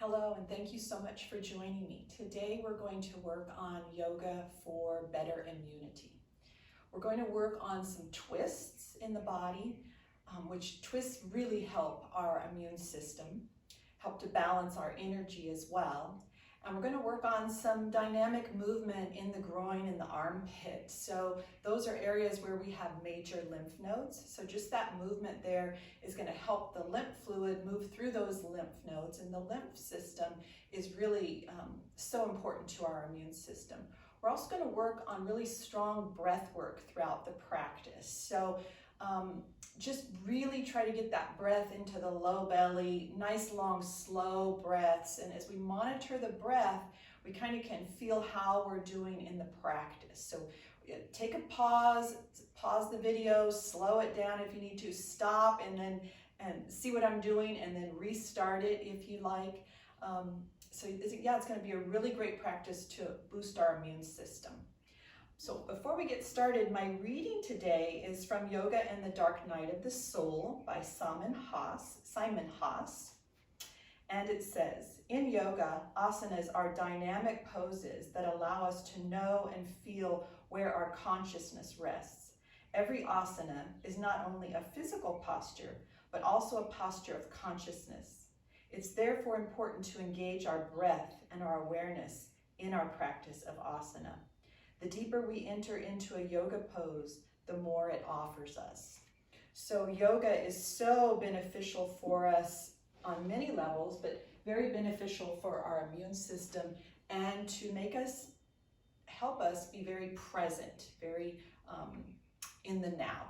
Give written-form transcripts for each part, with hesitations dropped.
Hello, and thank you so much for joining me. Today we're going to work on yoga for better immunity. We're going to work on some twists in the body, which twists really help our immune system, help to balance our energy as well. And we're going to work on some dynamic movement in the groin and the armpit. So those are areas where we have major lymph nodes. So just that movement there is going to help the lymph fluid move through those lymph nodes. And the lymph system is really so important to our immune system. We're also going to work on really strong breath work throughout the practice. So just really try to get that breath into the low belly, nice long slow breaths, and as we monitor the breath we kind of can feel how we're doing in the practice. So take a pause the video, slow it down if you need to, stop and see what I'm doing and then restart it if you like. So yeah, it's going to be a really great practice to boost our immune system. So before we get started, my reading today is from Yoga and the Dark Night of the Soul by Simon Haas. And it says, in yoga, asanas are dynamic poses that allow us to know and feel where our consciousness rests. Every asana is not only a physical posture, but also a posture of consciousness. It's therefore important to engage our breath and our awareness in our practice of asana. The deeper we enter into a yoga pose, the more it offers us. So yoga is so beneficial for us on many levels, but very beneficial for our immune system and to help us be very present, very in the now.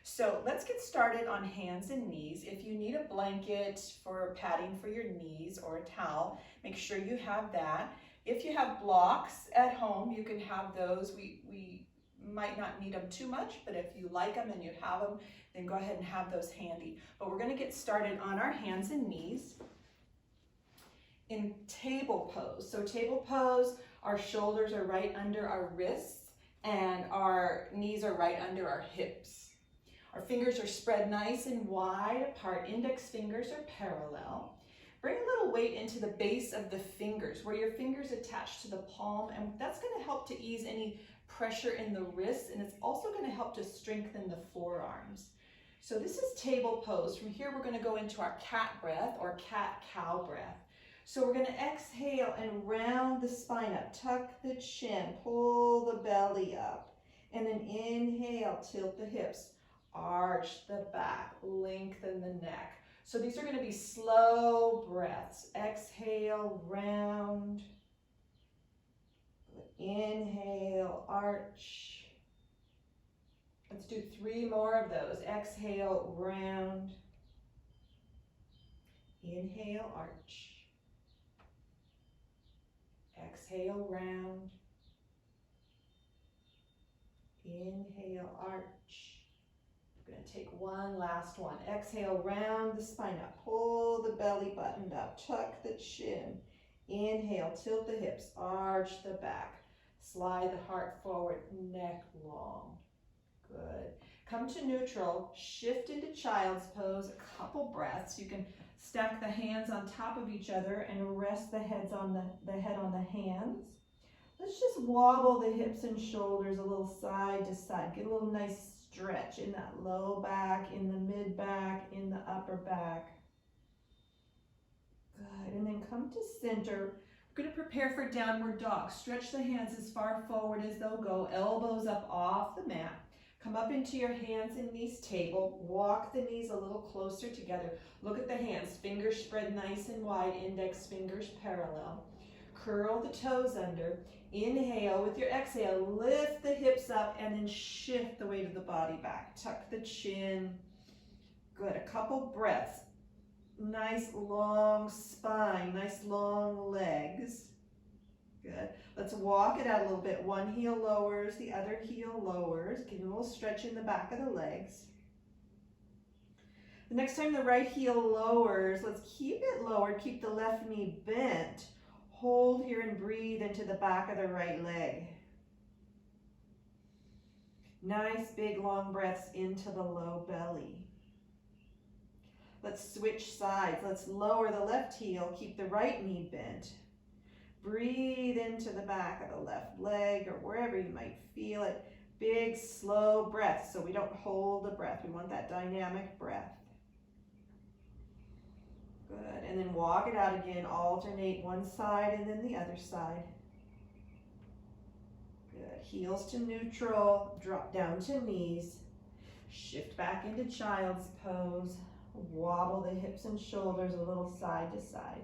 So let's get started on hands and knees. If you need a blanket for padding for your knees or a towel, make sure you have that. If you have blocks at home, you can have those. We might not need them too much, but if you like them and you have them, then go ahead and have those handy. But we're going to get started on our hands and knees in table pose. So table pose, our shoulders are right under our wrists and our knees are right under our hips. Our fingers are spread nice and wide apart. Index fingers are parallel. Bring a little weight into the base of the fingers, where your fingers attach to the palm, and that's going to help to ease any pressure in the wrists, and it's also going to help to strengthen the forearms. So this is table pose. From here we're going to go into our cat breath or cat-cow breath. So we're going to exhale and round the spine up, tuck the chin, pull the belly up, and then inhale, tilt the hips, arch the back, lengthen the neck. So these are going to be slow breaths. Exhale, round. Inhale, arch. Let's do 3 more of those. Exhale, round. Inhale, arch. Exhale, round. Inhale, arch. We're going to take one last one. Exhale, round the spine up, pull the belly button up, tuck the chin. Inhale, tilt the hips, arch the back, slide the heart forward, neck long. Good. Come to neutral, shift into child's pose, a couple breaths. You can stack the hands on top of each other and rest the head on the hands. Let's just wobble the hips and shoulders a little side to side. Get a little nice stretch in that low back, in the mid back, in the upper back. Good, and then come to center. We're going to prepare for downward dog. Stretch the hands as far forward as they'll go, elbows up off the mat. Come up into your hands and knees table. Walk the knees a little closer together. Look at the hands, fingers spread nice and wide, index fingers parallel. Curl the toes under. Inhale, with your exhale, lift the hips up and then shift the weight of the body back. Tuck the chin. Good, a couple breaths. Nice long spine, nice long legs. Good. Let's walk it out a little bit. One heel lowers, the other heel lowers. Give a little stretch in the back of the legs. The next time the right heel lowers, let's keep it lowered. Keep the left knee bent. Hold here and breathe into the back of the right leg. Nice big long breaths into the low belly. Let's switch sides. Let's lower the left heel, keep the right knee bent. Breathe into the back of the left leg or wherever you might feel it. Big, slow breath, so we don't hold the breath. We want that dynamic breath. Good, and then walk it out again. Alternate one side and then the other side. Good, heels to neutral, drop down to knees. Shift back into child's pose. Wobble the hips and shoulders a little side to side.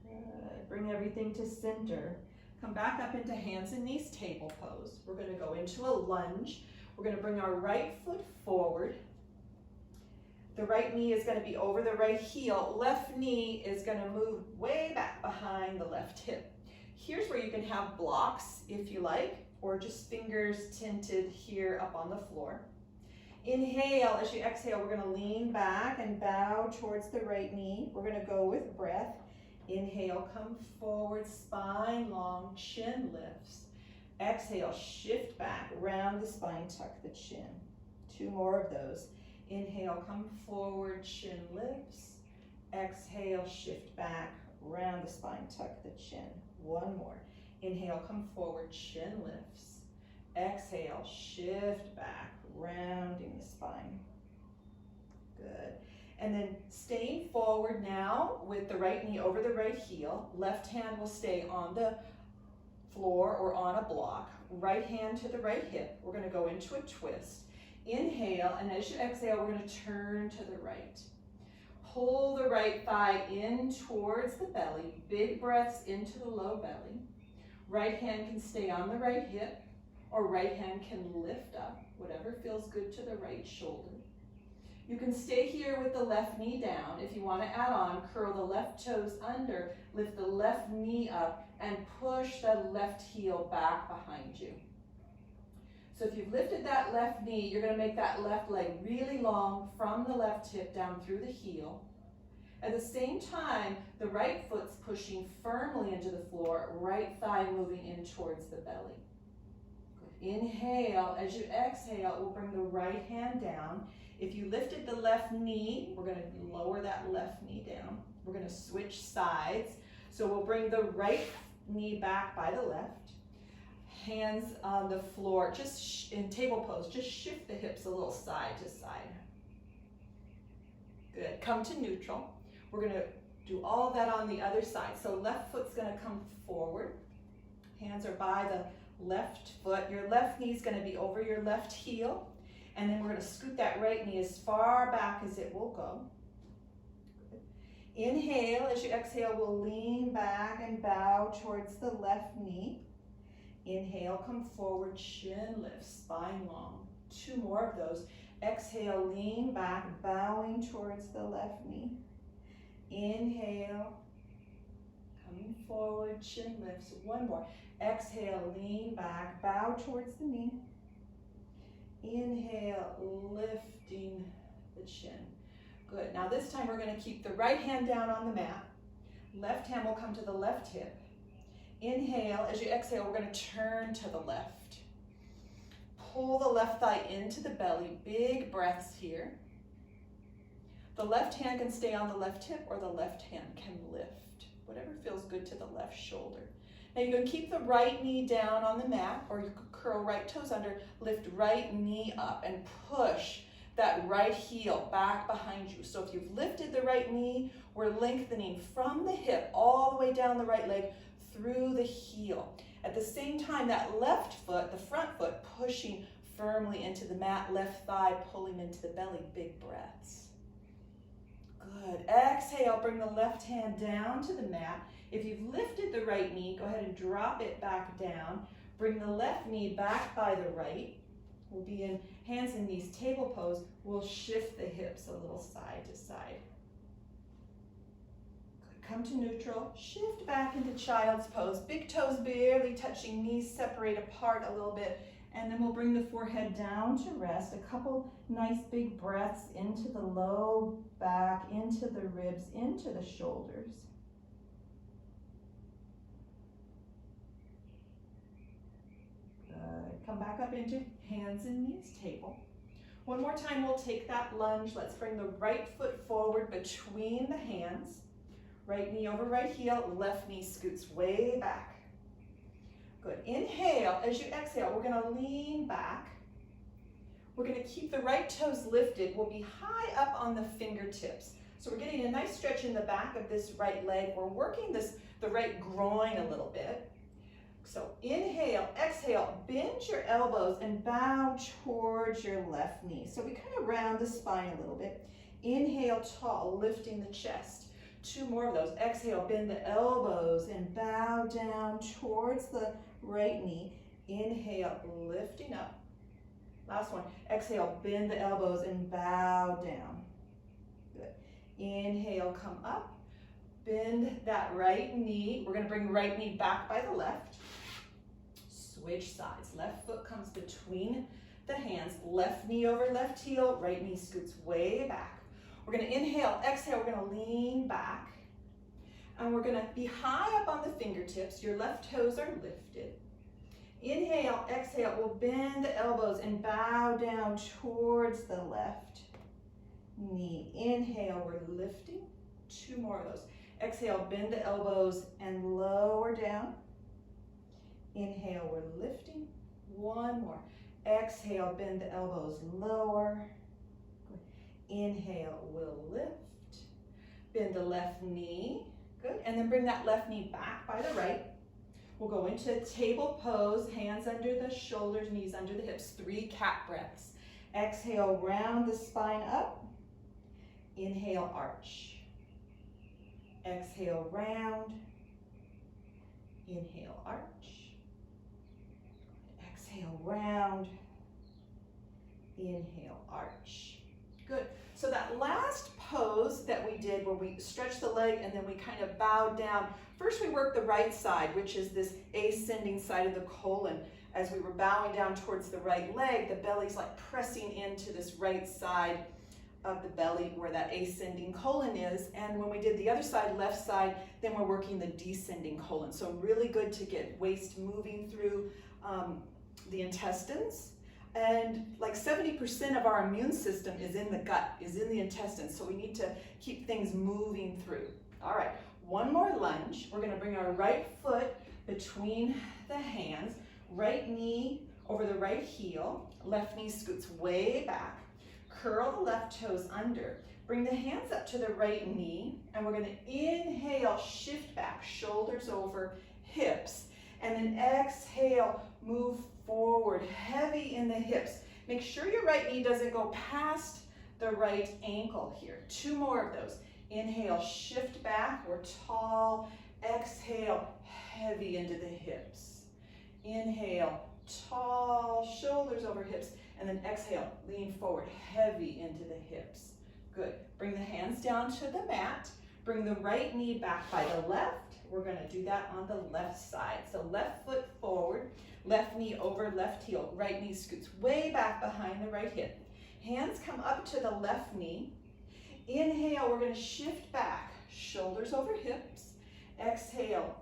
Good, bring everything to center. Come back up into hands and knees table pose. We're going to go into a lunge. We're going to bring our right foot forward. The right knee is going to be over the right heel. Left knee is going to move way back behind the left hip. Here's where you can have blocks if you like, or just fingers tinted here up on the floor. Inhale, as you exhale, we're going to lean back and bow towards the right knee. We're going to go with breath. Inhale, come forward, spine long, chin lifts. Exhale, shift back, round the spine, tuck the chin. 2 more of those. Inhale, come forward, chin lifts. Exhale, shift back, round the spine, tuck the chin. 1 more. Inhale, come forward, chin lifts. Exhale, shift back, rounding the spine. Good. And then staying forward now with the right knee over the right heel. Left hand will stay on the floor or on a block. Right hand to the right hip. We're going to go into a twist. Inhale, and as you exhale, we're going to turn to the right. Pull the right thigh in towards the belly. Big breaths into the low belly. Right hand can stay on the right hip, or right hand can lift up, whatever feels good to the right shoulder. You can stay here with the left knee down. If you want to add on, curl the left toes under, lift the left knee up, and push the left heel back behind you. So if you've lifted that left knee, you're going to make that left leg really long from the left hip down through the heel. At the same time, the right foot's pushing firmly into the floor, right thigh moving in towards the belly. Inhale, as you exhale, we'll bring the right hand down. If you lifted the left knee, we're going to lower that left knee down. We're going to switch sides. So we'll bring the right knee back by the left. Hands on the floor, just in table pose, just shift the hips a little side to side. Good, come to neutral. We're going to do all of that on the other side. So left foot's going to come forward. Hands are by the left foot. Your left knee is going to be over your left heel. And then we're going to scoot that right knee as far back as it will go. Good. Inhale, as you exhale, we'll lean back and bow towards the left knee. Inhale, come forward, chin lift, spine long. 2 more of those. Exhale, lean back, bowing towards the left knee. Inhale, coming forward, chin lifts. 1 more. Exhale, lean back, bow towards the knee. Inhale, lifting the chin. Good. Now this time we're going to keep the right hand down on the mat. Left hand will come to the left hip. Inhale, as you exhale, we're going to turn to the left. Pull the left thigh into the belly. Big breaths here. The left hand can stay on the left hip, or the left hand can lift. Whatever feels good to the left shoulder. Now you can keep the right knee down on the mat, or you could curl right toes under, lift right knee up and push that right heel back behind you. So if you've lifted the right knee, we're lengthening from the hip all the way down the right leg through the heel. At the same time, that left foot, the front foot, pushing firmly into the mat, left thigh pulling into the belly, big breaths. Good. Exhale, bring the left hand down to the mat. If you've lifted the right knee, go ahead and drop it back down. Bring the left knee back by the right. We'll be in hands and knees table pose. We'll shift the hips a little side to side. Good. Come to neutral. Shift back into child's pose. Big toes barely touching, knees separate apart a little bit. And then we'll bring the forehead down to rest. A couple nice big breaths into the low back, into the ribs, into the shoulders. Good. Come back up into hands and knees table. One more time, we'll take that lunge. Let's bring the right foot forward between the hands. Right knee over right heel, left knee scoots way back. Good. Inhale. As you exhale, we're going to lean back. We're going to keep the right toes lifted. We'll be high up on the fingertips. So we're getting a nice stretch in the back of this right leg. We're working the right groin a little bit. So inhale, exhale, bend your elbows and bow towards your left knee. So we kind of round the spine a little bit. Inhale, tall, lifting the chest. 2 more of those. Exhale, bend the elbows and bow down towards the right knee. Inhale, lifting up. Last one. Exhale, bend the elbows and bow down. Good. Inhale, come up. Bend that right knee. We're going to bring right knee back by the left. Switch sides. Left foot comes between the hands. Left knee over left heel. Right knee scoots way back. We're going to inhale, exhale. We're going to lean back. And we're going to be high up on the fingertips. Your left toes are lifted. Inhale, exhale. We'll bend the elbows and bow down towards the left knee. Inhale, we're lifting. 2 more of those. Exhale, bend the elbows and lower down. Inhale, we're lifting. 1 more. Exhale, bend the elbows, lower. Good. Inhale, we'll lift. Bend the left knee. Good. And then bring that left knee back by the right. We'll go into table pose, hands under the shoulders, knees under the hips. 3 cat breaths. Exhale, round the spine up. Inhale, arch. Exhale, round. Inhale, arch. Exhale, round. Inhale, arch. Good. So that last pose that we did where we stretched the leg and then we kind of bowed down. First we worked the right side, which is this ascending side of the colon. As we were bowing down towards the right leg, the belly's like pressing into this right side of the belly where that ascending colon is. And when we did the other side, left side, then we're working the descending colon. So really good to get waist moving through the intestines. And like 70% of our immune system is in the gut, is in the intestines. So we need to keep things moving through. All right, 1 more lunge. We're going to bring our right foot between the hands, right knee over the right heel, left knee scoots way back. Curl the left toes under. Bring the hands up to the right knee, and we're going to inhale, shift back, shoulders over hips, and then exhale, move forward, heavy in the hips. Make sure your right knee doesn't go past the right ankle here. 2 more of those. Inhale, shift back, we're tall. Exhale, heavy into the hips. Inhale, tall, shoulders over hips. And then exhale, lean forward, heavy into the hips. Good. Bring the hands down to the mat. Bring the right knee back by the left. We're going to do that on the left side. So left foot forward, left knee over left heel. Right knee scoots way back behind the right hip. Hands come up to the left knee. Inhale, we're going to shift back, shoulders over hips. Exhale,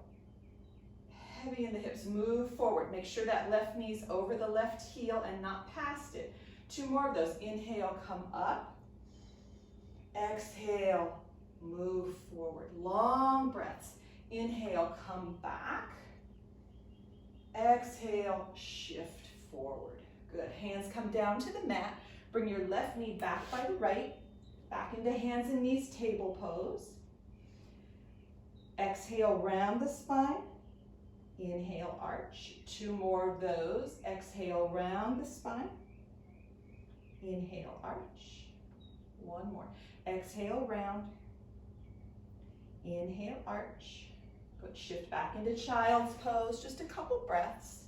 heavy in the hips, move forward. Make sure that left knee's over the left heel and not past it. 2 more of those. Inhale, come up. Exhale, move forward. Long breaths. Inhale, come back. Exhale, shift forward. Good. Hands come down to the mat. Bring your left knee back by the right. Back into hands and knees, table pose. Exhale, round the spine. Inhale, arch. 2 more of those. Exhale, round the spine. Inhale, arch. 1 more. Exhale, round. Inhale, arch. Good. Shift back into child's pose. Just a couple breaths.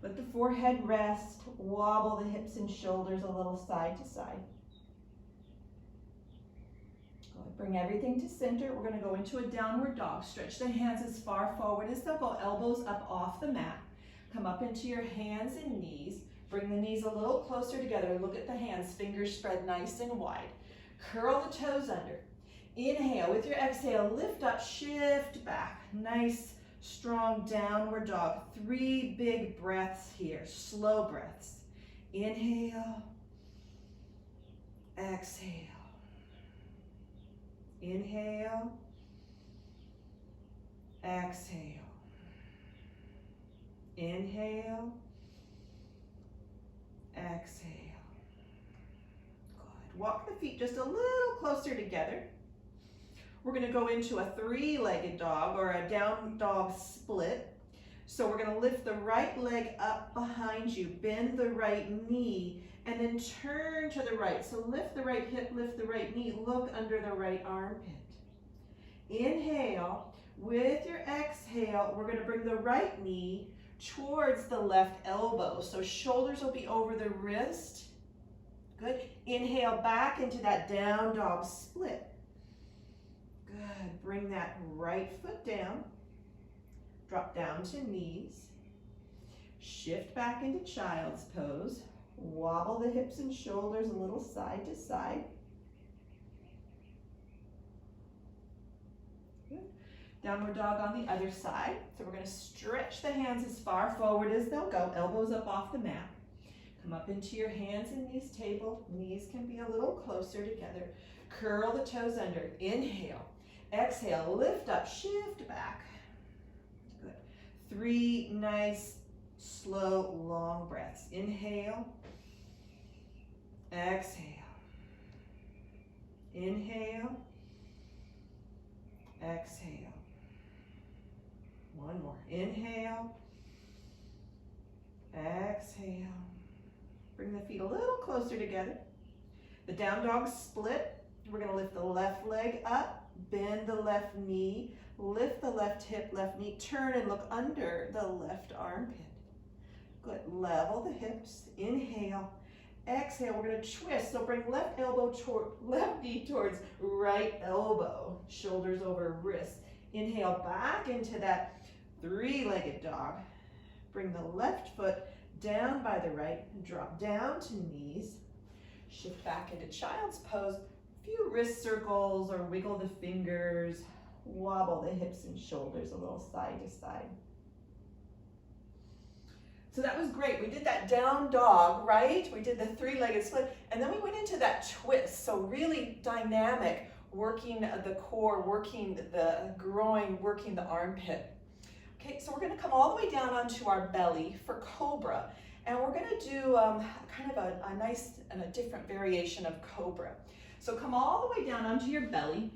Let the forehead rest. Wobble the hips and shoulders a little side to side. Bring everything to center. We're going to go into a downward dog. Stretch the hands as far forward as they'll go. Elbows up off the mat. Come up into your hands and knees. Bring the knees a little closer together. Look at the hands. Fingers spread nice and wide. Curl the toes under. Inhale. With your exhale, lift up, shift back. Nice, strong downward dog. 3 big breaths here. Slow breaths. Inhale. Exhale. Inhale. Exhale. Inhale. Exhale. Good. Walk the feet just a little closer together. We're going to go into a three-legged dog or a down dog split. So we're going to lift the right leg up behind you, bend the right knee, and then turn to the right. So lift the right hip, lift the right knee, look under the right armpit. Inhale. With your exhale, we're going to bring the right knee towards the left elbow. So shoulders will be over the wrist. Good. Inhale back into that down dog split. Good. Bring that right foot down. Drop down to knees. Shift back into child's pose. Wobble the hips and shoulders a little side to side. Good. Downward dog on the other side. So we're going to stretch the hands as far forward as they'll go. Elbows up off the mat. Come up into your hands and knees table. Knees can be a little closer together. Curl the toes under. Inhale. Exhale. Lift up. Shift back. Good. 3 nice, slow, long breaths. Inhale. Exhale. Inhale. Exhale. One more. Inhale. Exhale. Bring the feet a little closer together. The down dog split. We're going to lift the left leg up, bend the left knee, lift the left hip, left knee, turn and look under the left armpit. Good. Level the hips. Inhale. Exhale. We're going to twist. So bring left elbow toward left knee towards right elbow. Shoulders over wrist. Inhale back into that three-legged dog. Bring the left foot down by the right and drop down to knees. Shift back into child's pose. A few wrist circles or wiggle the fingers. Wobble the hips and shoulders a little side to side. So that was great. We did that down dog, right? We did the three-legged split, and then we went into that twist. So really dynamic, working the core, working the groin, working the armpit. Okay, so we're going to come all the way down onto our belly for cobra, and we're going to do kind of a nice and a different variation of cobra. So come all the way down onto your belly.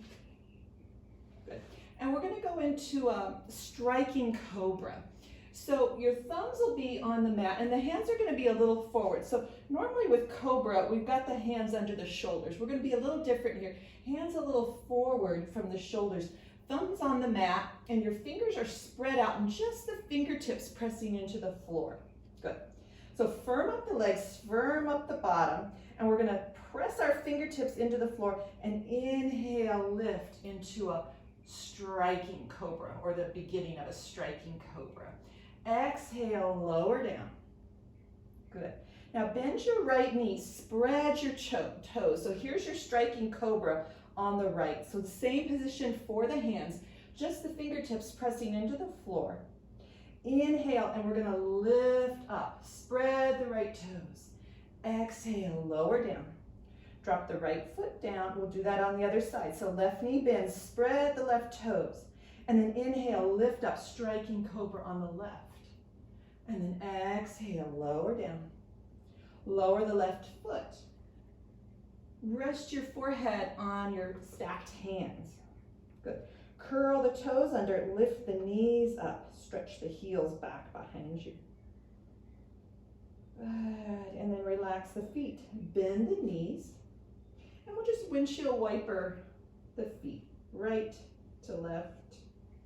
Good. And we're going to go into a striking cobra. So your thumbs will be on the mat and the hands are going to be a little forward. So normally with cobra, we've got the hands under the shoulders. We're going to be a little different here. Hands a little forward from the shoulders. Thumbs on the mat and your fingers are spread out and just the fingertips pressing into the floor. Good. So firm up the legs, firm up the bottom, and we're going to press our fingertips into the floor and inhale, lift into a striking cobra or the beginning of a striking cobra. Exhale, lower down. Good. Now bend your right knee, spread your toes. So here's your striking cobra on the right. So same position for the hands, just the fingertips pressing into the floor. Inhale, and we're going to lift up. Spread the right toes. Exhale, lower down. Drop the right foot down. We'll do that on the other side. So left knee bends, spread the left toes. And then inhale, lift up, striking cobra on the left. And then exhale, lower down. Lower the left foot. Rest your forehead on your stacked hands. Good. Curl the toes under, lift the knees up, stretch the heels back behind you. Good. And then relax the feet. Bend the knees. And we'll just windshield wiper the feet. Right to left,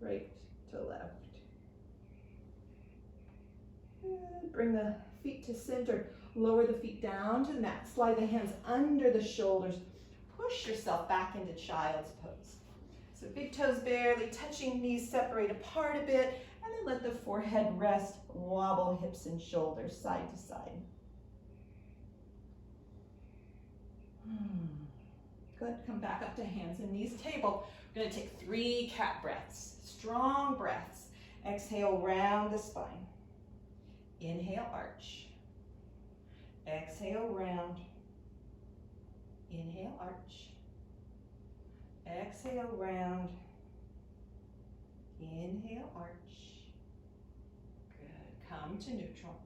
right to left. Good. Bring the feet to center. Lower the feet down to the mat. Slide the hands under the shoulders. Push yourself back into child's pose. So big toes barely touching, knees separate apart a bit, and then let the forehead rest. Wobble hips and shoulders side to side. Good. Come back up to hands and knees table. We're going to take 3 cat breaths. Strong breaths. Exhale, round the spine. Inhale, arch. Exhale, round. Inhale, arch. Exhale, round. Inhale, arch. Good. Come to neutral.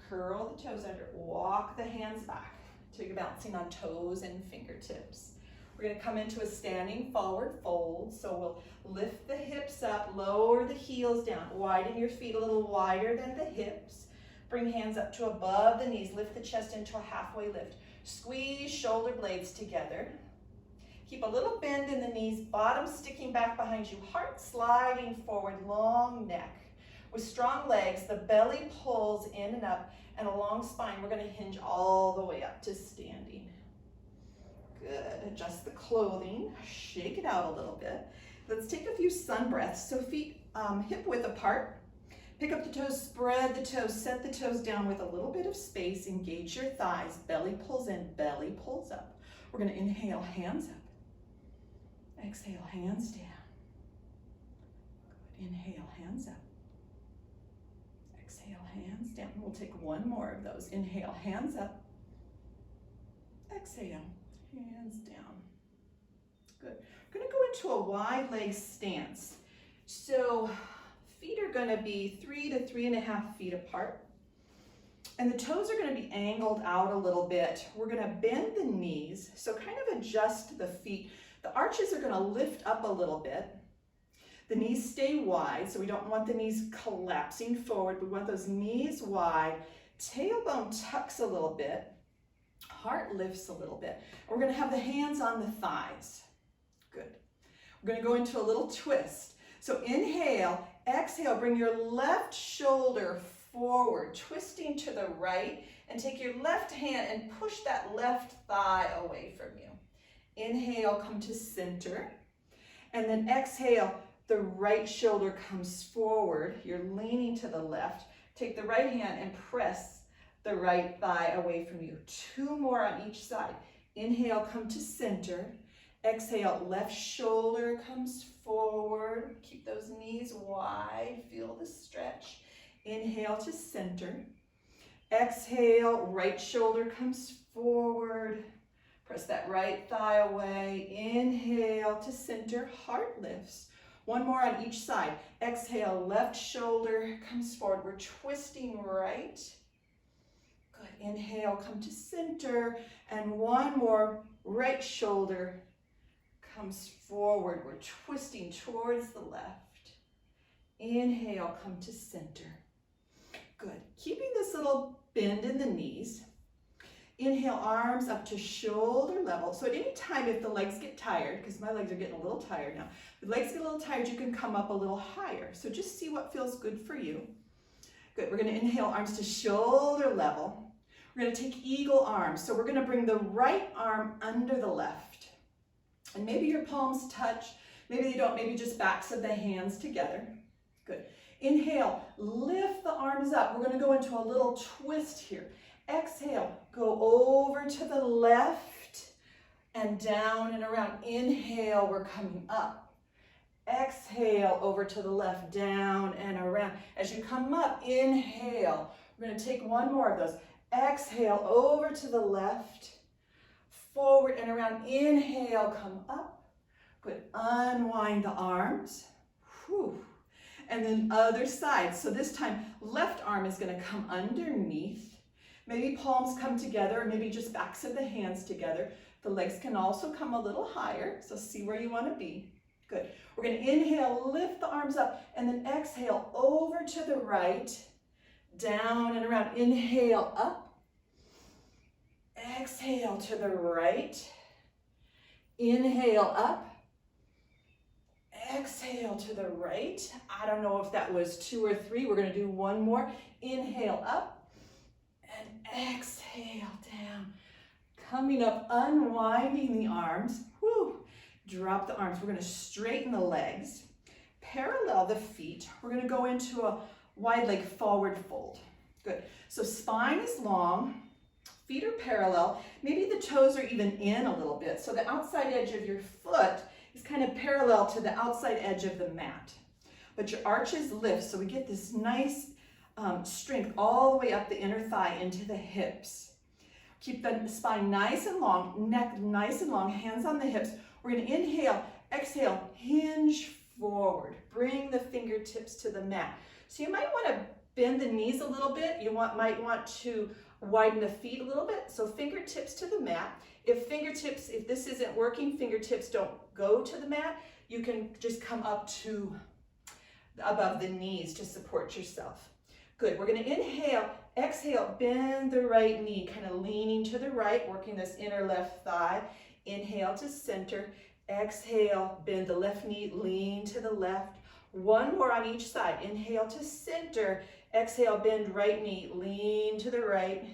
Curl the toes under. Walk the hands back till you're bouncing on toes and fingertips. We're going to come into a standing forward fold. So we'll lift the hips up, lower the heels down. Widen your feet a little wider than the hips. Bring hands up to above the knees. Lift the chest into a halfway lift. Squeeze shoulder blades together. Keep a little bend in the knees, bottom sticking back behind you, heart sliding forward, long neck. With strong legs, the belly pulls in and up, and a long spine. We're going to hinge all the way up to standing. Good. Adjust the clothing. Shake it out a little bit. Let's take a few sun breaths. So feet hip width apart. Pick up the toes, spread the toes, set the toes down with a little bit of space. Engage your thighs. Belly pulls in, belly pulls up. We're going to inhale, hands up. Exhale, hands down. Good. Inhale, hands up. Exhale, hands down. We'll take one more of those. Inhale, hands up. Exhale, hands down. Good. We're going to go into a wide leg stance. So feet are going to be 3 to 3.5 feet apart. And the toes are going to be angled out a little bit. We're going to bend the knees. So kind of adjust the feet. The arches are going to lift up a little bit. The knees stay wide, so we don't want the knees collapsing forward. We want those knees wide. Tailbone tucks a little bit. Heart lifts a little bit. And we're going to have the hands on the thighs. Good. We're going to go into a little twist. So inhale, exhale, bring your left shoulder forward, twisting to the right, and take your left hand and push that left thigh away from you. Inhale, come to center, and then exhale, the right shoulder comes forward. You're leaning to the left. Take the right hand and press the right thigh away from you. 2 more on each side. Inhale, come to center. Exhale, left shoulder comes forward. Keep those knees wide. Feel the stretch. Inhale to center. Exhale, right shoulder comes forward. Press that right thigh away. Inhale to center, heart lifts. 1 more on each side. Exhale, left shoulder comes forward. We're twisting right. Good. Inhale, come to center. And 1 more, right shoulder comes forward. We're twisting towards the left. Inhale, come to center. Good. Keeping this little bend in the knees. Inhale, arms up to shoulder level. So at any time, if the legs get tired, because my legs are getting a little tired now, if the legs get a little tired, you can come up a little higher. So just see what feels good for you. Good. We're going to inhale, arms to shoulder level. We're going to take eagle arms. So we're going to bring the right arm under the left. And maybe your palms touch. Maybe they don't. Maybe just backs of the hands together. Good. Inhale, lift the arms up. We're going to go into a little twist here. Exhale, go over to the left and down and around. Inhale, we're coming up. Exhale, over to the left, down and around. As you come up, inhale. We're going to take 1 more of those. Exhale, over to the left, forward and around. Inhale, come up. Good. Unwind the arms. Whew. And then other side. So this time, left arm is going to come underneath. Maybe palms come together, or maybe just backs of the hands together. The legs can also come a little higher, so see where you want to be. Good. We're going to inhale, lift the arms up, and then exhale over to the right, down and around. Inhale, up. Exhale to the right. Inhale, up. Exhale to the right. I don't know if that was 2 or 3. We're going to do 1 more. Inhale, up. And exhale down. Coming up, unwinding the arms. Whew. Drop the arms. We're going to straighten the legs. Parallel the feet. We're going to go into a wide leg forward fold. Good. So spine is long. Feet are parallel. Maybe the toes are even in a little bit. So the outside edge of your foot is kind of parallel to the outside edge of the mat. But your arches lift, so we get this nice strength all the way up the inner thigh into the hips. Keep the spine nice and long, neck nice and long, hands on the hips. We're gonna inhale, exhale, hinge forward. Bring the fingertips to the mat. So you might wanna bend the knees a little bit. You might want to widen the feet a little bit. So fingertips to the mat. If this isn't working, fingertips don't go to the mat, you can just come up to above the knees to support yourself. Good, we're gonna inhale, exhale, bend the right knee, kind of leaning to the right, working this inner left thigh. Inhale to center, exhale, bend the left knee, lean to the left. One more on each side. Inhale to center, exhale, bend right knee, lean to the right.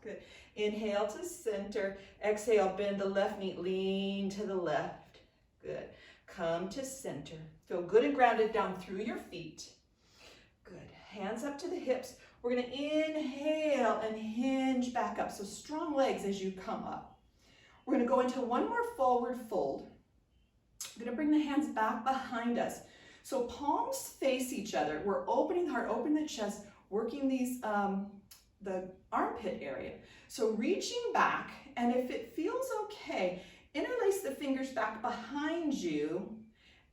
Good. Inhale to center, exhale, bend the left knee, lean to the left. Good. Come to center. Feel good and grounded down through your feet. Good. Hands up to the hips. We're going to inhale and hinge back up. So strong legs as you come up. We're going to go into one more forward fold. We're going to bring the hands back behind us. So palms face each other. We're opening the heart, opening the chest, working these the armpit area. So reaching back, and if it feels okay, interlace the fingers back behind you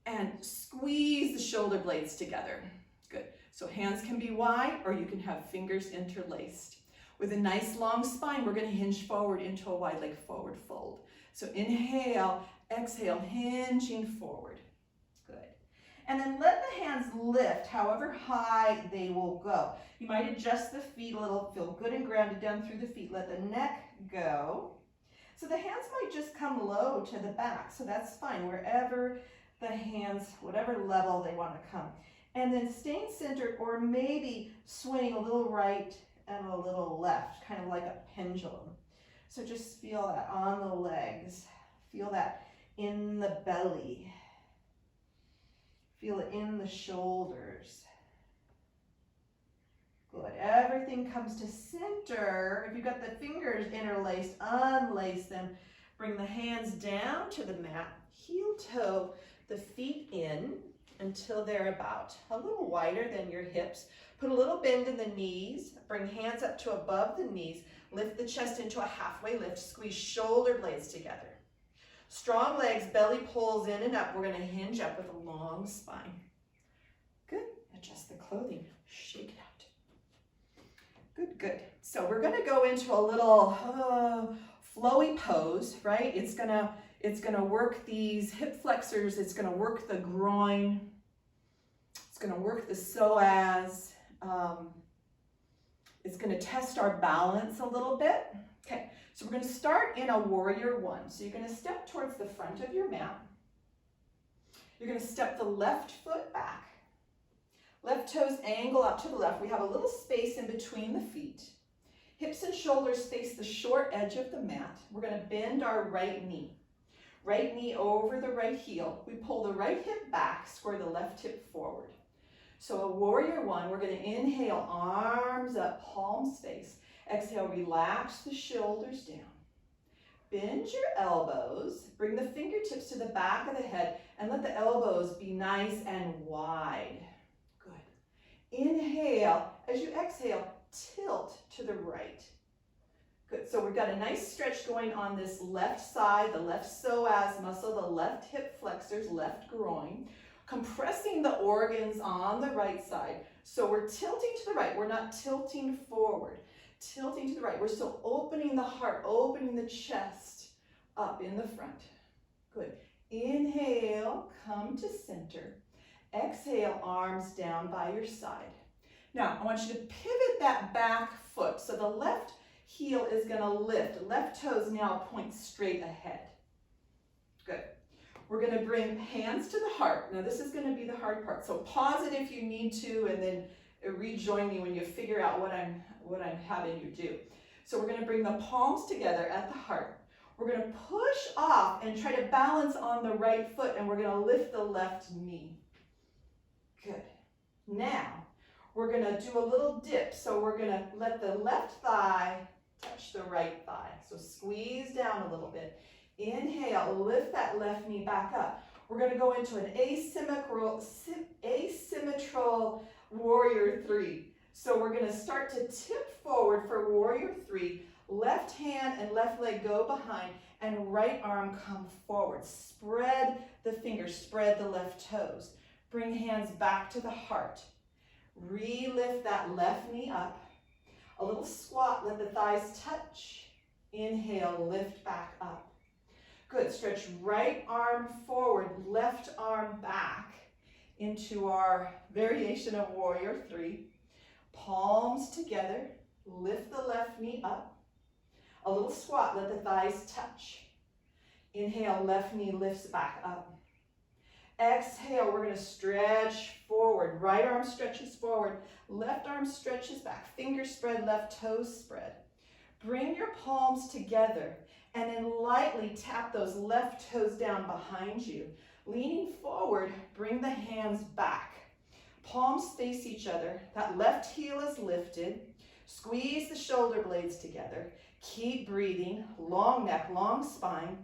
and squeeze the shoulder blades together. Good. So hands can be wide, or you can have fingers interlaced. With a nice long spine, we're going to hinge forward into a wide leg forward fold. So inhale, exhale, hinging forward. Good. And then let the hands lift however high they will go. You might adjust the feet a little, feel good and grounded down through the feet. Let the neck go. So the hands might just come low to the back, so that's fine, wherever the hands, whatever level they want to come. And then staying centered, or maybe swaying a little right and a little left, kind of like a pendulum. So just feel that on the legs. Feel that in the belly. Feel it in the shoulders. Good. Everything comes to center. If you've got the fingers interlaced, unlace them. Bring the hands down to the mat. Heel toe the feet in until they're about a little wider than your hips. Put a little bend in the knees. Bring hands up to above the knees. Lift the chest into a halfway lift. Squeeze shoulder blades together. Strong legs, belly pulls in and up. We're going to hinge up with a long spine. Good. Adjust the clothing. Shake it out. Good, good. So we're going to go into a little flowy pose, right? It's gonna work these hip flexors. It's going to work the groin. It's going to work the psoas. It's going to test our balance a little bit. Okay, so we're going to start in a warrior one. So you're going to step towards the front of your mat. You're going to step the left foot back. Left toes angle out to the left. We have a little space in between the feet. Hips and shoulders face the short edge of the mat. We're going to bend our right knee. Right knee over the right heel. We pull the right hip back, square the left hip forward. So a warrior one, we're going to inhale, arms up, palms face. Exhale, relax the shoulders down. Bend your elbows, bring the fingertips to the back of the head, and let the elbows be nice and wide. Good. Inhale, as you exhale, tilt to the right. Good, so we've got a nice stretch going on this left side, the left psoas muscle, the left hip flexors, left groin. Compressing the organs on the right side. So we're tilting to the right. We're not tilting forward. Tilting to the right. We're still opening the heart, opening the chest up in the front. Good. Inhale, come to center. Exhale, arms down by your side. Now, I want you to pivot that back foot. So the left heel is going to lift. Left toes now point straight ahead. Good. We're going to bring hands to the heart. Now this is going to be the hard part. So pause it if you need to, and then rejoin me when you figure out what I'm having you do. So we're going to bring the palms together at the heart. We're going to push off and try to balance on the right foot, and we're going to lift the left knee. Good. Now we're going to do a little dip. So we're going to let the left thigh touch the right thigh. So squeeze down a little bit. Inhale, lift that left knee back up. We're going to go into an asymmetrical warrior three. So we're going to start to tip forward for warrior three. Left hand and left leg go behind, and right arm come forward. Spread the fingers, spread the left toes. Bring hands back to the heart. Re-lift that left knee up. A little squat, let the thighs touch. Inhale, lift back up. Good, stretch right arm forward, left arm back into our variation of warrior three. Palms together, lift the left knee up. A little squat, let the thighs touch. Inhale, left knee lifts back up. Exhale, we're gonna stretch forward. Right arm stretches forward, left arm stretches back. Fingers spread, left toes spread. Bring your palms together and then lightly tap those left toes down behind you. Leaning forward, bring the hands back. Palms face each other. That left heel is lifted. Squeeze the shoulder blades together. Keep breathing. Long neck, long spine.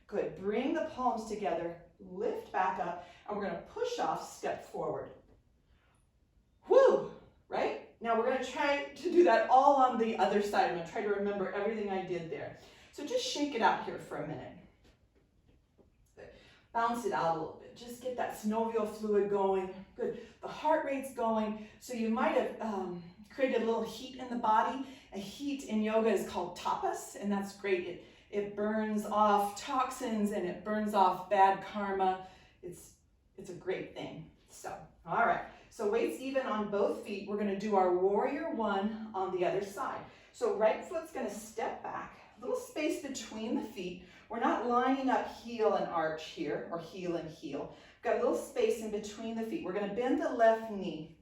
Good. Bring the palms together. Lift back up. And we're going to push off, step forward. Whoo! Right? Now we're going to try to do that all on the other side. I'm going to try to remember everything I did there. So just shake it out here for a minute. Good. Bounce it out a little bit. Just get that synovial fluid going. Good. The heart rate's going. So you might have created a little heat in the body. A heat in yoga is called tapas, and that's great. It burns off toxins and it burns off bad karma. It's a great thing. So, all right. So weights even on both feet. We're going to do our warrior one on the other side. So right foot's going to step back. A little space between the feet. We're not lining up heel and arch here, or heel and heel. We've got a little space in between the feet. We're going to bend the left knee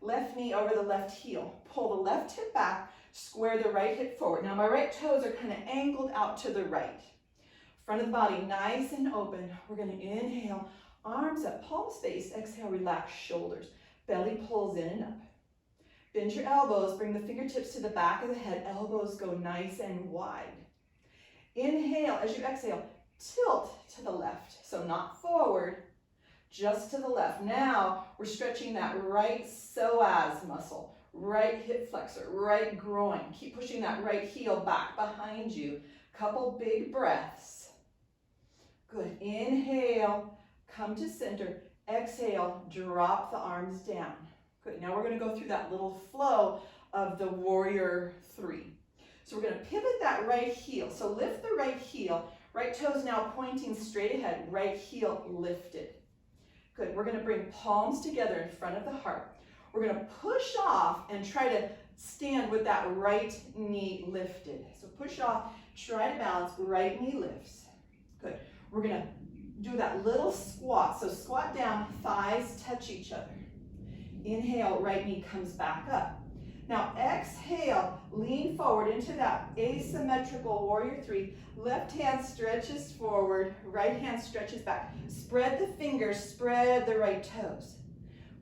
over the left heel. Pull the left hip back, square the right hip forward. Now my right toes are kind of angled out to the right. Front of the body nice and open. We're going to inhale, arms up, palms face. Exhale, relax shoulders. Belly pulls in and up. Bend your elbows, bring the fingertips to the back of the head. Elbows go nice and wide. Inhale, as you exhale, tilt to the left. So not forward, just to the left. Now we're stretching that right psoas muscle, right hip flexor, right groin. Keep pushing that right heel back behind you. Couple big breaths. Good. Inhale, come to center. Exhale, drop the arms down. Good. Now we're going to go through that little flow of the warrior three. So we're going to pivot that right heel. So lift the right heel. Right toes now pointing straight ahead. Right heel lifted. Good. We're going to bring palms together in front of the heart. We're going to push off and try to stand with that right knee lifted. So push off, try to balance, right knee lifts. Good. We're going to do that little squat. So squat down, thighs touch each other. Inhale, right knee comes back up. Now exhale, lean forward into that asymmetrical warrior three. Left hand stretches forward, right hand stretches back. Spread the fingers, spread the right toes.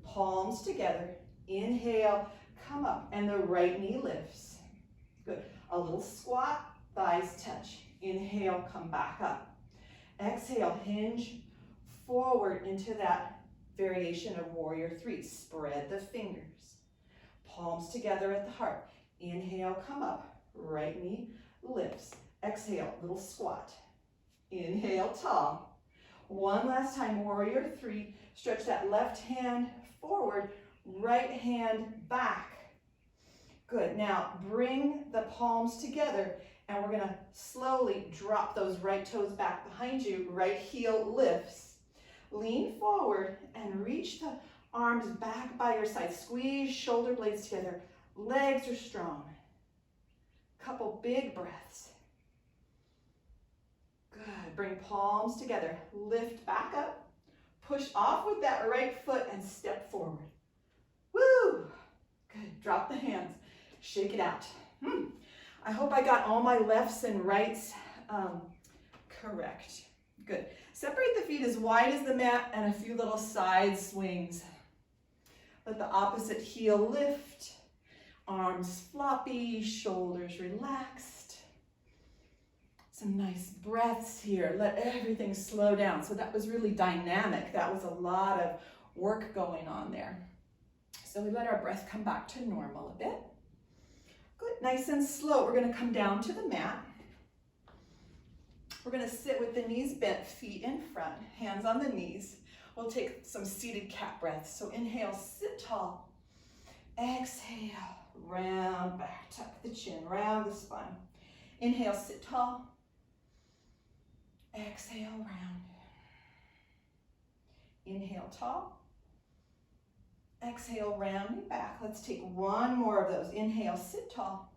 Palms together. Inhale, come up, and the right knee lifts. Good. A little squat, thighs touch. Inhale, come back up. Exhale, hinge forward into that variation of warrior three. Spread the fingers. Palms together at the heart. Inhale, come up. Right knee lifts. Exhale, little squat. Inhale, tall. One last time, warrior three. Stretch that left hand forward, right hand back. Good. Now bring the palms together and we're going to slowly drop those right toes back behind you. Right heel lifts. Lean forward and reach the arms back by your side. Squeeze shoulder blades together. Legs are strong. Couple big breaths. Good. Bring palms together. Lift back up. Push off with that right foot and step forward. Woo! Good. Drop the hands. Shake it out. I hope I got all my lefts and rights correct. Good. Separate the feet as wide as the mat and a few little side swings. Let the opposite heel lift. Arms floppy, shoulders relaxed. Some nice breaths here. Let everything slow down. So that was really dynamic. That was a lot of work going on there. So we let our breath come back to normal a bit. Good, nice and slow. We're gonna come down to the mat. We're gonna sit with the knees bent, feet in front, hands on the knees. We'll take some seated cat breaths. So inhale, sit tall. Exhale, round back, tuck the chin, round the spine. Inhale, sit tall. Exhale, round. Inhale, tall. Exhale, rounding back. Let's take one more of those. Inhale, sit tall.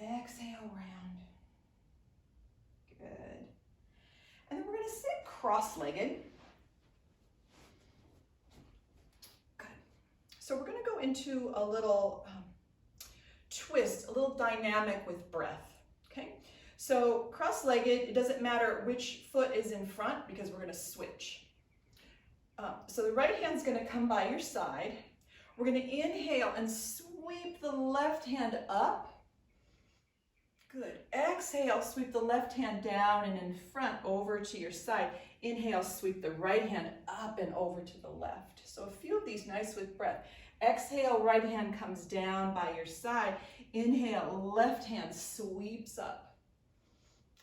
Exhale, round. Good. And then we're going to sit cross-legged. Good. So we're going to go into a little twist, a little dynamic with breath. Okay? So cross-legged, it doesn't matter which foot is in front because we're going to switch. So the right hand's going to come by your side. We're going to inhale and sweep the left hand up. Good. Exhale, sweep the left hand down and in front over to your side. Inhale, sweep the right hand up and over to the left. So a few of these nice with breath. Exhale, right hand comes down by your side. Inhale, left hand sweeps up.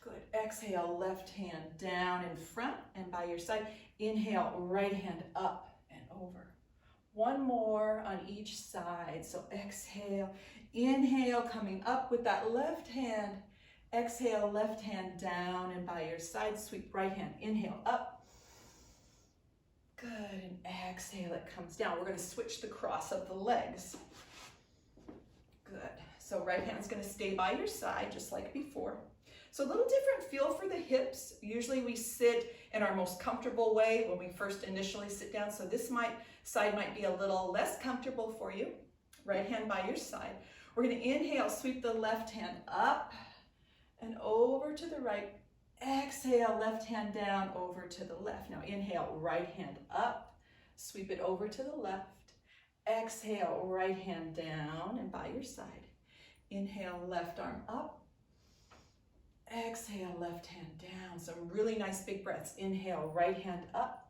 Good. Exhale, left hand down in front and by your side. Inhale, right hand up and over. One more on each side. So exhale, inhale, coming up with that left hand. Exhale, left hand down and by your side. Sweep right hand. Inhale, up. Good. And exhale, it comes down. We're going to switch the cross of the legs. Good. So right hand's going to stay by your side just like before. So a little different feel for the hips. Usually we sit in our most comfortable way when we first initially sit down. So this side might be a little less comfortable for you. Right hand by your side. We're going to inhale, sweep the left hand up and over to the right. Exhale, left hand down over to the left. Now inhale, right hand up, sweep it over to the left. Exhale, right hand down and by your side. Inhale, left arm up. Exhale, left hand down. Some really nice big breaths. Inhale, right hand up.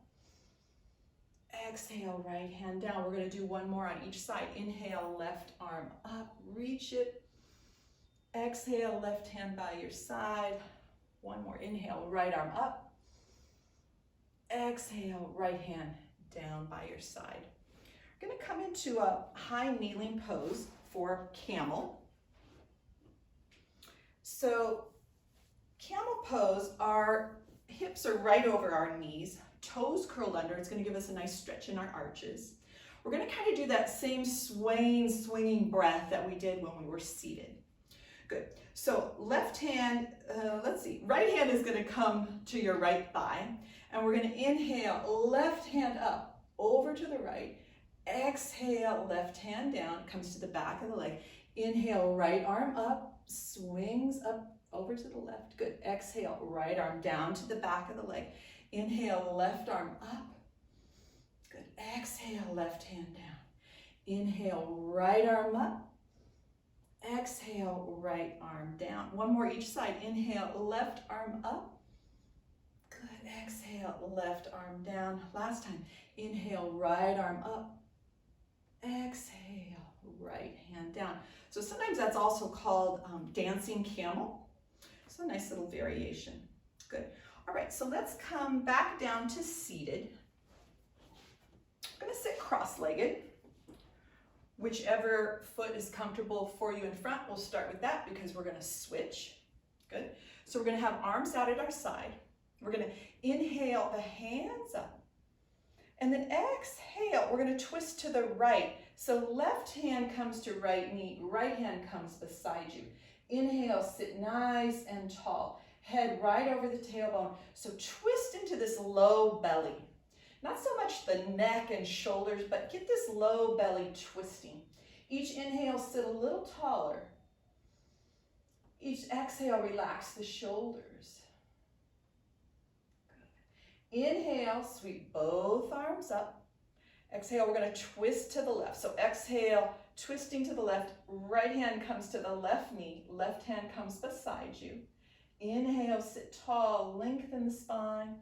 Exhale, right hand down. We're going to do one more on each side. Inhale, left arm up, reach it. Exhale, left hand by your side. One more. Inhale, right arm up. Exhale, right hand down by your side. We're going to come into a high kneeling pose for camel. So camel pose, our hips are right over our knees, toes curled under. It's going to give us a nice stretch in our arches. We're going to kind of do that same swaying, swinging breath that we did when we were seated. Good. So left hand, right hand is going to come to your right thigh. And we're going to inhale, left hand up, over to the right. Exhale, left hand down, comes to the back of the leg. Inhale, right arm up, swings up over to the left. Good. Exhale, right arm down to the back of the leg. Inhale, left arm up. Good. Exhale, left hand down. Inhale, right arm up. Exhale, right arm down. One more each side. Inhale, left arm up. Good. Exhale, left arm down. Last time. Inhale, right arm up. Exhale, right hand down. So sometimes that's also called dancing camel. So a nice little variation. Good. All right, so let's come back down to seated. I'm going to sit cross-legged. Whichever foot is comfortable for you in front, we'll start with that because we're going to switch. Good. So we're going to have arms out at our side. We're going to inhale the hands up. And then exhale, we're going to twist to the right. So left hand comes to right knee, right hand comes beside you. Inhale, sit nice and tall. Head right over the tailbone. So twist into this low belly. Not so much the neck and shoulders, but get this low belly twisting. Each inhale, sit a little taller. Each exhale, relax the shoulders. Good. Inhale, sweep both arms up. Exhale, we're going to twist to the left. So exhale, twisting to the left. Right hand comes to the left knee. Left hand comes beside you. Inhale, sit tall, lengthen the spine.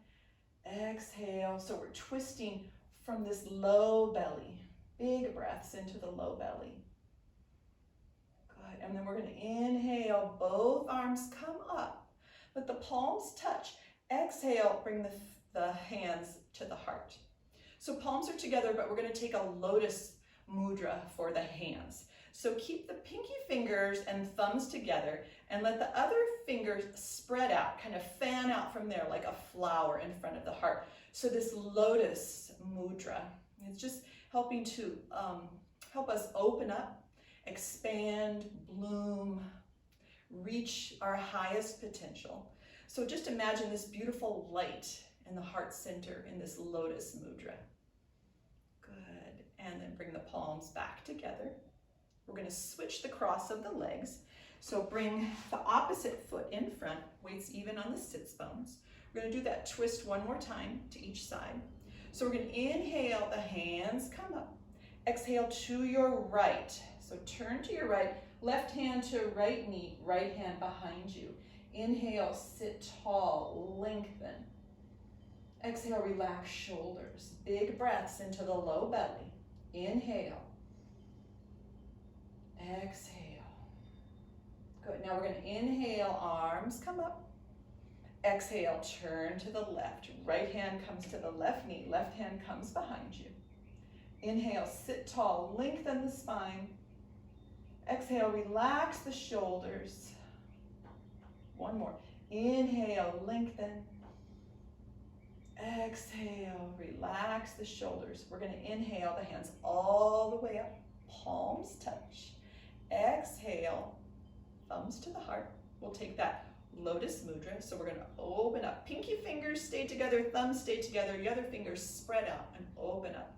Exhale, so we're twisting from this low belly. Big breaths into the low belly. Good, and then we're gonna inhale, both arms come up. Let the palms touch. Exhale, bring the hands to the heart. So palms are together, but we're gonna take a lotus mudra for the hands. So keep the pinky fingers and thumbs together and let the other fingers spread out, kind of fan out from there like a flower in front of the heart. So this lotus mudra is just helping to help us open up, expand, bloom, reach our highest potential. So just imagine this beautiful light in the heart center in this lotus mudra. Good, and then bring the palms back together. We're going to switch the cross of the legs. So bring the opposite foot in front, weights even on the sits bones. We're going to do that twist one more time to each side. So we're going to inhale, the hands come up. Exhale to your right. So turn to your right, left hand to right knee, right hand behind you. Inhale, sit tall, lengthen. Exhale, relax shoulders. Big breaths into the low belly. Inhale. Exhale. Good. Now we're going to inhale, arms come up. Exhale, turn to the left. Right hand comes to the left knee, left hand comes behind you. Inhale, sit tall, lengthen the spine. Exhale, relax the shoulders. One more. Inhale, lengthen. Exhale, relax the shoulders. We're going to inhale, the hands all the way up, palms touch. Exhale, thumbs to the heart. We'll take that lotus mudra. So we're going to open up. Pinky fingers stay together, thumbs stay together, the other fingers spread out and open up.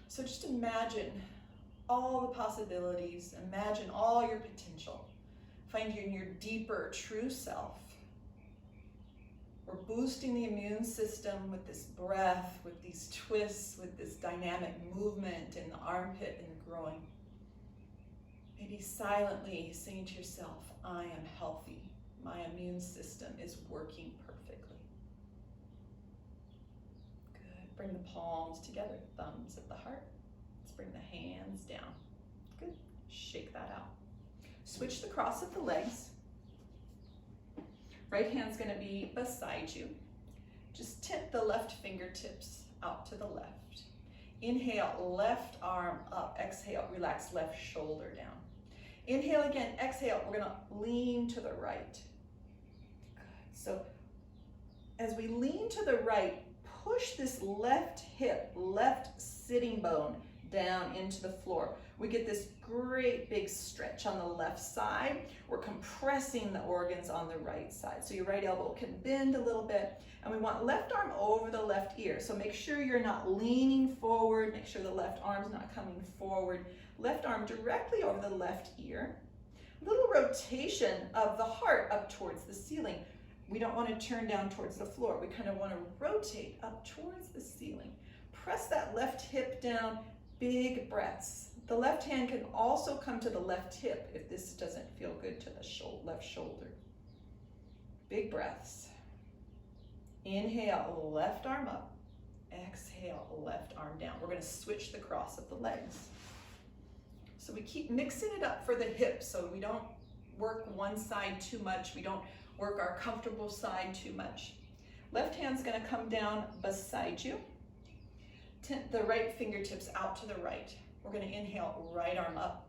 So just imagine all the possibilities. Imagine all your potential. Find your deeper true self. We're boosting the immune system with this breath, with these twists, with this dynamic movement in the armpit and the groin. Maybe silently saying to yourself, I am healthy. My immune system is working perfectly. Good. Bring the palms together, thumbs at the heart. Let's bring the hands down. Good. Shake that out. Switch the cross of the legs. Right hand's going to be beside you. Just tip the left fingertips out to the left. Inhale, left arm up. Exhale, relax left shoulder down. Inhale again, exhale, we're going to lean to the right. Good. So as we lean to the right, push this left hip, left sitting bone down into the floor. We get this great big stretch on the left side. We're compressing the organs on the right side. So your right elbow can bend a little bit. And we want left arm over the left ear. So make sure you're not leaning forward. Make sure the left arm's not coming forward. Left arm directly over the left ear. Little rotation of the heart up towards the ceiling. We don't want to turn down towards the floor. We kind of want to rotate up towards the ceiling. Press that left hip down. Big breaths. The left hand can also come to the left hip if this doesn't feel good to the left shoulder. Big breaths. Inhale, left arm up. Exhale, left arm down. We're going to switch the cross of the legs. So we keep mixing it up for the hips so we don't work one side too much. We don't work our comfortable side too much. Left hand's going to come down beside you. Tip the right fingertips out to the right. We're going to inhale, right arm up.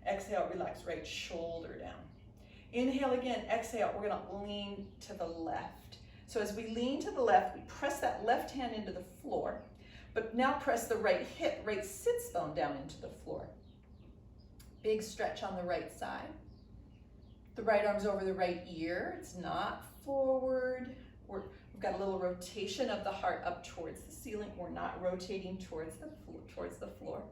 Exhale, relax right shoulder down. Inhale again, exhale, we're going to lean to the left. So as we lean to the left, we press that left hand into the floor, but now press the right hip, right sits bone down into the floor. Big stretch on the right side. The right arm's over the right ear. It's not forward. We've got a little rotation of the heart up towards the ceiling. We're not rotating towards the floor.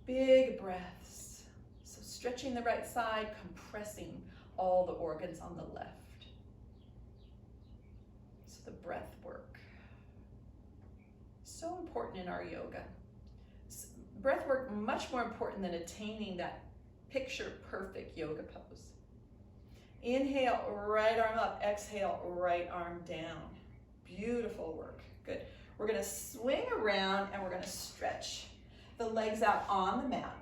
Big breaths. So stretching the right side, compressing all the organs on the left. So the breath work. So important in our yoga. Breath work much more important than attaining that picture perfect yoga pose. Inhale, right arm up. Exhale, right arm down. Beautiful work. Good. We're going to swing around and we're going to stretch the legs out on the mat.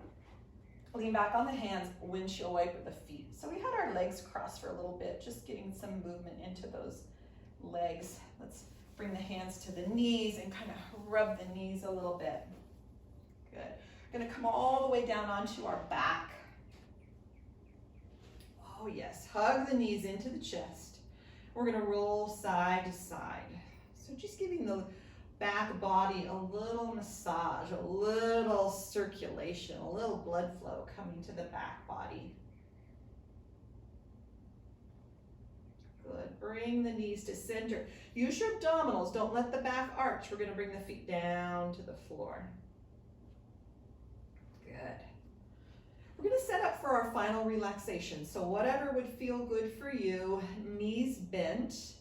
Lean back on the hands, windshield wiper the feet. So we had our legs crossed for a little bit, just getting some movement into those legs. Let's bring the hands to the knees and kind of rub the knees a little bit. Good. We're gonna come all the way down onto our back. Oh yes, hug the knees into the chest. We're gonna roll side to side. So just giving the back body a little massage, a little circulation, a little blood flow coming to the back body. Good. Bring the knees to center. Use your abdominals. Don't let the back arch. We're going to bring the feet down to the floor. Good. We're going to set up for our final relaxation. So whatever would feel good for you, knees bent,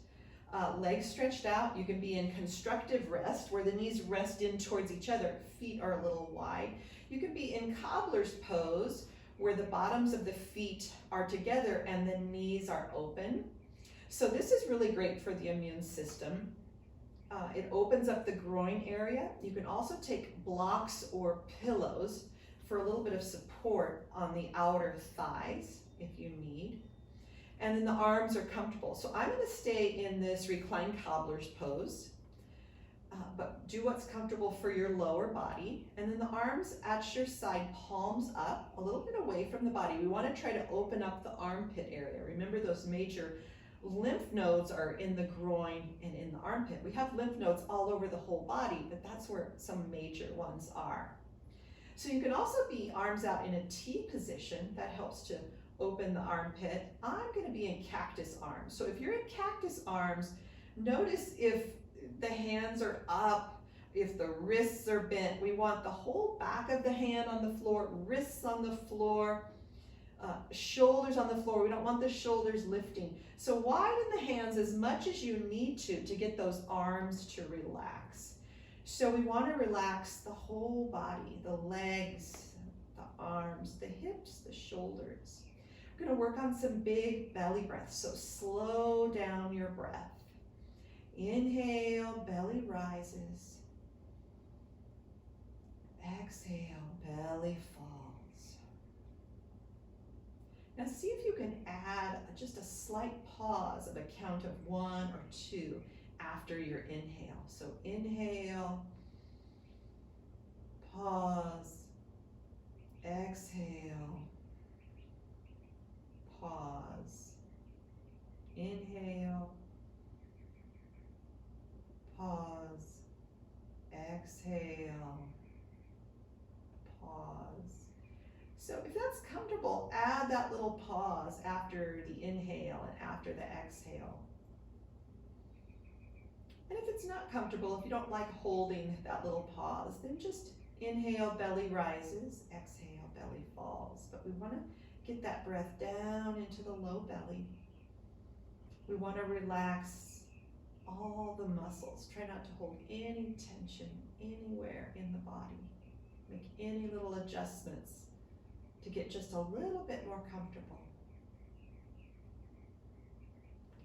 legs stretched out. You can be in constructive rest where the knees rest in towards each other. Feet are a little wide. You can be in cobbler's pose where the bottoms of the feet are together and the knees are open. So this is really great for the immune system. It opens up the groin area. You can also take blocks or pillows for a little bit of support on the outer thighs if you need. And then the arms are comfortable. So I'm going to stay in this reclined cobbler's pose, but do what's comfortable for your lower body. And then the arms at your side, palms up, a little bit away from the body. We want to try to open up the armpit area. Remember, those major lymph nodes are in the groin and in the armpit. We have lymph nodes all over the whole body, but that's where some major ones are. So you can also be arms out in a T position. That helps to open the armpit. I'm going to be in cactus arms. So if you're in cactus arms, notice if the hands are up, if the wrists are bent. We want the whole back of the hand on the floor, wrists on the floor, shoulders on the floor. We don't want the shoulders lifting. So widen the hands as much as you need to get those arms to relax. So we want to relax the whole body, the legs, the arms, the hips, the shoulders. We're going to work on some big belly breaths. So slow down your breath. Inhale, belly rises. Exhale, belly falls. Now see if you can add just a slight pause of a count of 1 or 2 after your inhale. So inhale, pause, exhale, pause, inhale, pause, exhale, pause. So if that's comfortable, add that little pause after the inhale and after the exhale. And if it's not comfortable, if you don't like holding that little pause, then just inhale, belly rises, exhale, belly falls. But we want to get that breath down into the low belly. We want to relax all the muscles. Try not to hold any tension anywhere in the body. Make any little adjustments to get just a little bit more comfortable.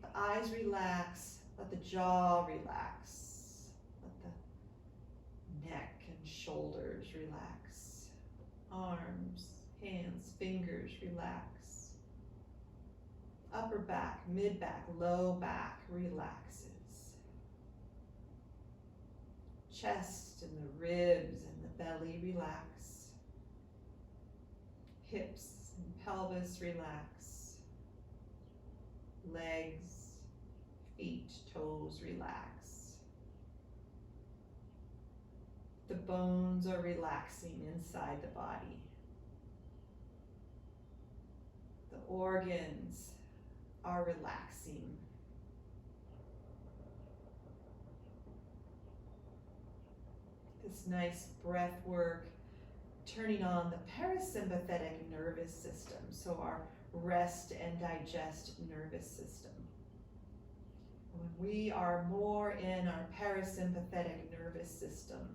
The eyes relax. Let the jaw relax. Let the neck and shoulders relax. Arms, hands, fingers relax. Upper back, mid back, low back relaxes. Chest and the ribs and the belly relax. Hips and pelvis relax. Legs, feet, toes relax. The bones are relaxing inside the body. The organs are relaxing. This nice breath work, turning on the parasympathetic nervous system, so our rest and digest nervous system. When we are more in our parasympathetic nervous system,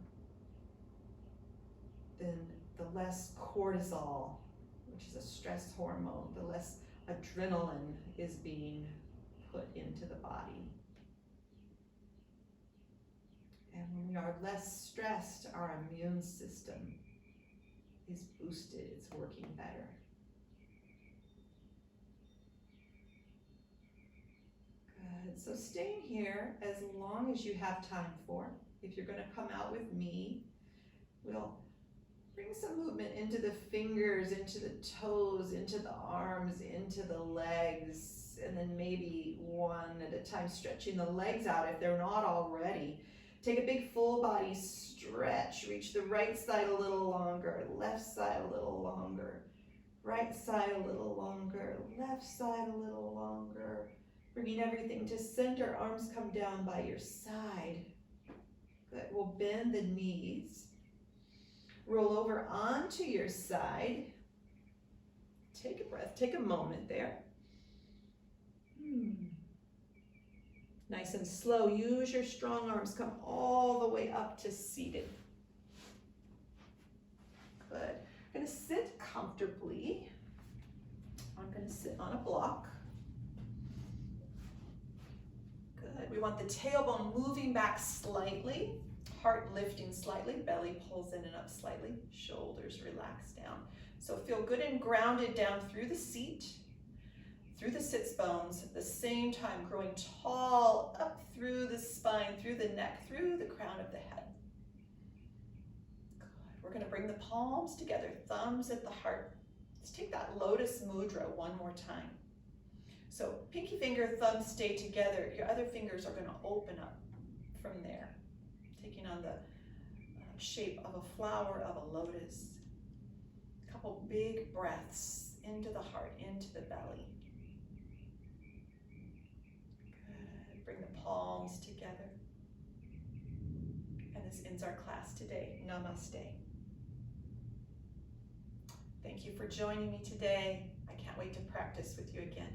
then the less cortisol, which is a stress hormone, the less adrenaline is being put into the body. And when we are less stressed, our immune system is boosted, it's working better. Good, so staying here as long as you have time for. If you're gonna come out with me, we'll bring some movement into the fingers, into the toes, into the arms, into the legs, and then maybe one at a time stretching the legs out if they're not already. Take a big full body stretch. Reach the right side a little longer, left side a little longer, right side a little longer, left side a little longer. Bringing everything to center, arms come down by your side. Good, we'll bend the knees. Roll over onto your side. Take a breath, take a moment there. Nice and slow, use your strong arms, come all the way up to seated. Good, I'm gonna sit comfortably. I'm gonna sit on a block. Good, we want the tailbone moving back slightly, heart lifting slightly, belly pulls in and up slightly, shoulders relax down. So feel good and grounded down through the seat, through the sits bones, at the same time growing tall up through the spine, through the neck, through the crown of the head. Good. We're gonna bring the palms together, thumbs at the heart. Let's take that lotus mudra one more time. So pinky finger, thumbs stay together. Your other fingers are gonna open up from there, taking on the shape of a flower, of a lotus. A couple big breaths into the heart, into the belly. Good. Bring the palms together. And this ends our class today. Namaste. Thank you for joining me today. I can't wait to practice with you again.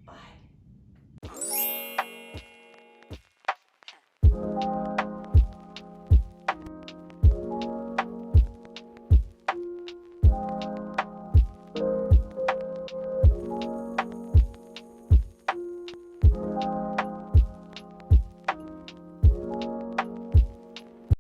Bye.